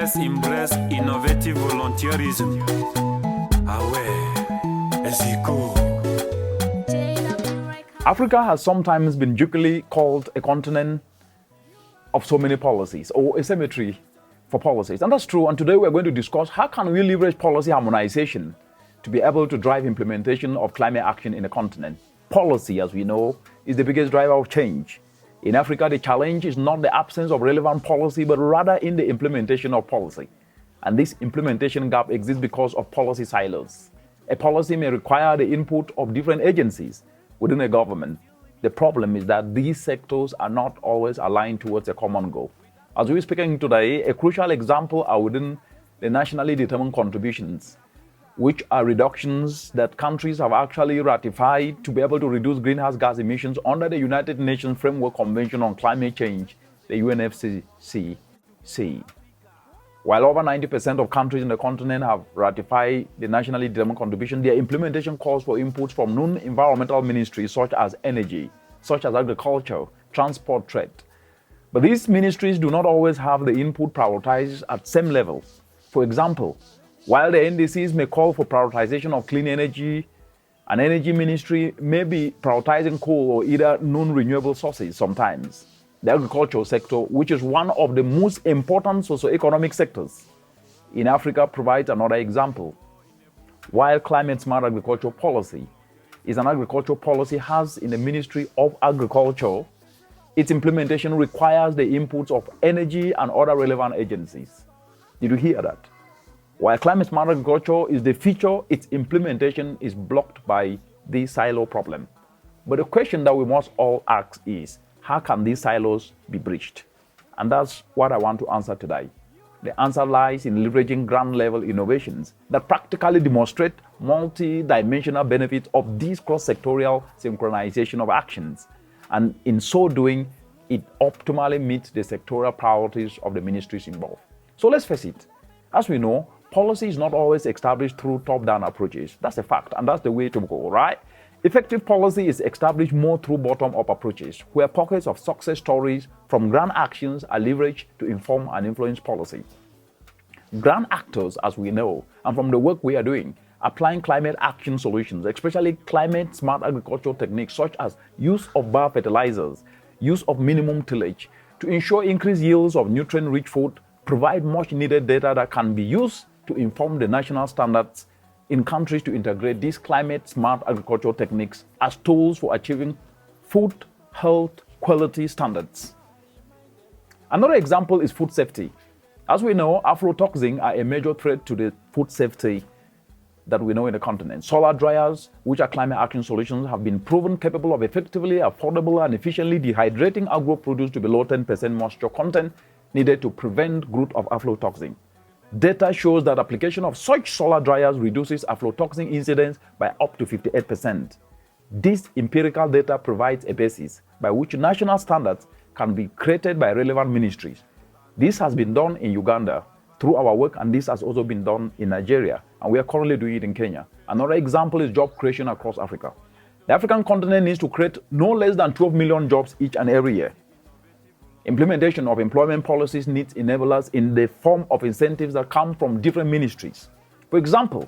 Let's embrace innovative volunteerism. Africa has sometimes been jokingly called a continent of so many policies, or a cemetery for policies. And that's true. And today we're going to discuss how can we leverage policy harmonization to be able to drive implementation of climate action in the continent. Policy, as we know, is the biggest driver of change. In Africa, the challenge is not the absence of relevant policy, but rather in the implementation of policy. And this implementation gap exists because of policy silos. A policy may require the input of different agencies within a government. The problem is that these sectors are not always aligned towards a common goal. As we're speaking today, a crucial example are within the nationally determined contributions, which are reductions that countries have actually ratified to be able to reduce greenhouse gas emissions under the United Nations Framework Convention on Climate Change, the UNFCCC. While over 90% of countries in the continent have ratified the nationally determined contribution, their implementation calls for inputs from non-environmental ministries such as energy, such as agriculture, transport, trade. But these ministries do not always have the input prioritized at same levels. For example, while the NDCs may call for prioritization of clean energy, an energy ministry may be prioritizing coal or either non-renewable sources sometimes. The agricultural sector, which is one of the most important socio-economic sectors in Africa, provides another example. While climate-smart agricultural policy is an agricultural policy has in the Ministry of Agriculture, its implementation requires the inputs of energy and other relevant agencies. Did you hear that? While climate-smart agriculture is the feature, its implementation is blocked by the silo problem. But the question that we must all ask is, how can these silos be breached? And that's what I want to answer today. The answer lies in leveraging ground-level innovations that practically demonstrate multi-dimensional benefits of this cross-sectorial synchronization of actions. And in so doing, it optimally meets the sectoral priorities of the ministries involved. So let's face it, as we know, policy is not always established through top-down approaches. That's a fact, and that's the way to go, right? Effective policy is established more through bottom-up approaches, where pockets of success stories from grand actions are leveraged to inform and influence policy. Grand actors, as we know, and from the work we are doing, applying climate action solutions, especially climate-smart agricultural techniques such as use of biofertilizers, use of minimum tillage, to ensure increased yields of nutrient-rich food, provide much-needed data that can be used to inform the national standards in countries to integrate these climate-smart agricultural techniques as tools for achieving food, health, quality standards. Another example is food safety. As we know, aflatoxins are a major threat to the food safety that we know in the continent. Solar dryers, which are climate action solutions, have been proven capable of effectively, affordable, and efficiently dehydrating agro produce to below 10% moisture content needed to prevent growth of aflatoxin. Data shows that application of such solar dryers reduces aflatoxin incidence by up to 58%. This empirical data provides a basis by which national standards can be created by relevant ministries. This has been done in Uganda through our work, and this has also been done in Nigeria, and we are currently doing it in Kenya. Another example is job creation across Africa. The African continent needs to create no less than 12 million jobs each and every year. Implementation of employment policies needs enablers in the form of incentives that come from different ministries. For example,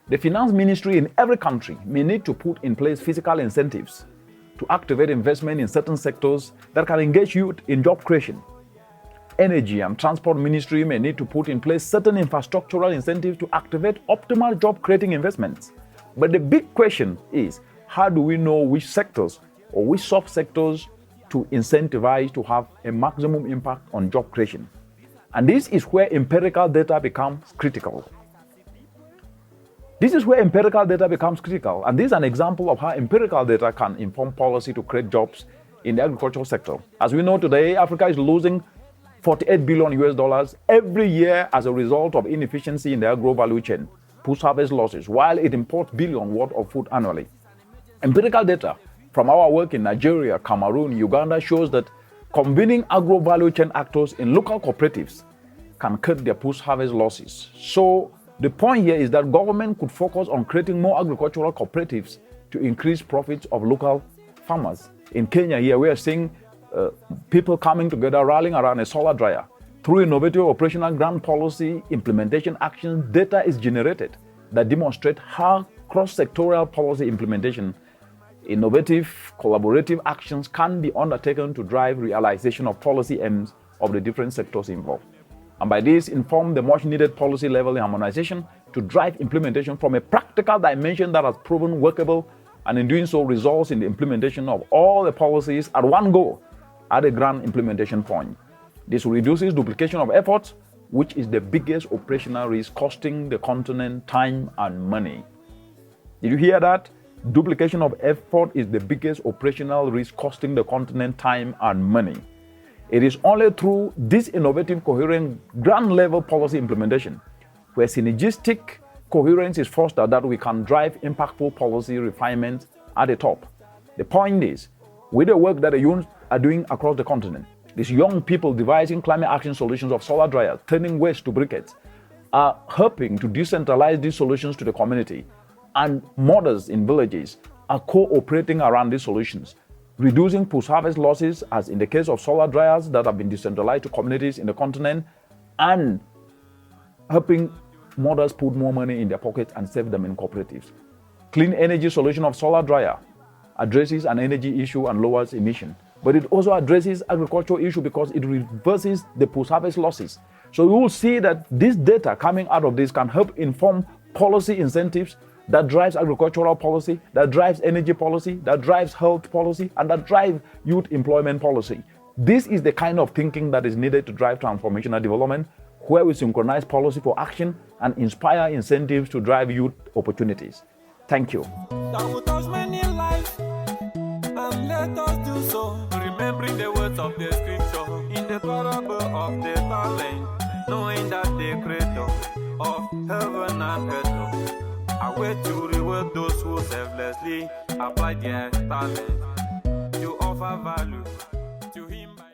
the finance ministry in every country may need to put in place fiscal incentives to activate investment in certain sectors that can engage youth in job creation. Energy and transport ministry may need to put in place certain infrastructural incentives to activate optimal job creating investments. But the big question is, how do we know which sectors or which sub-sectors to incentivize to have a maximum impact on job creation? And this is where empirical data becomes critical. And this is an example of how empirical data can inform policy to create jobs in the agricultural sector. As we know today, Africa is losing $48 billion every year as a result of inefficiency in the agro value chain, post-harvest losses, while it imports billions worth of food annually. Empirical data from our work in Nigeria, Cameroon, Uganda shows that convening agro-value chain actors in local cooperatives can cut their post-harvest losses. So the point here is that government could focus on creating more agricultural cooperatives to increase profits of local farmers. In Kenya here, we are seeing people coming together, rallying around a solar dryer Through innovative operational grant policy implementation actions, data is generated that demonstrate how cross-sectoral policy implementation, innovative, collaborative actions can be undertaken to drive realization of policy aims of the different sectors involved. And by this, inform the much-needed policy-level harmonization to drive implementation from a practical dimension that has proven workable, and in doing so results in the implementation of all the policies at one go at a grand implementation point. This reduces duplication of efforts, which is the biggest operational risk, costing the continent time and money. Did you hear that? Duplication of effort is the biggest operational risk, costing the continent time and money. It is only through this innovative, coherent, grand-level policy implementation, where synergistic coherence is fostered, that we can drive impactful policy refinement at the top. The point is, with the work that the youth are doing across the continent, these young people devising climate action solutions of solar dryers, turning waste to briquettes, are helping to decentralize these solutions to the community, and mothers in villages are cooperating around these solutions, reducing post-harvest losses, as in the case of solar dryers that have been decentralized to communities in the continent, and helping mothers put more money in their pockets and save them in cooperatives. Clean energy solution of solar dryer addresses an energy issue and lowers emission, but it also addresses agricultural issue because it reverses the post-harvest losses. So you will see that this data coming out of this can help inform policy incentives that drives agricultural policy, that drives energy policy, that drives health policy, and that drives youth employment policy. This is the kind of thinking that is needed to drive transformational development, where we synchronize policy for action and inspire incentives to drive youth opportunities. Thank you. That will touch many lives, and let us do so. Remembering the words of the scripture in the parable of the talent, knowing that the creator of heaven and earth are way to reward those who selflessly apply their talent to offer value.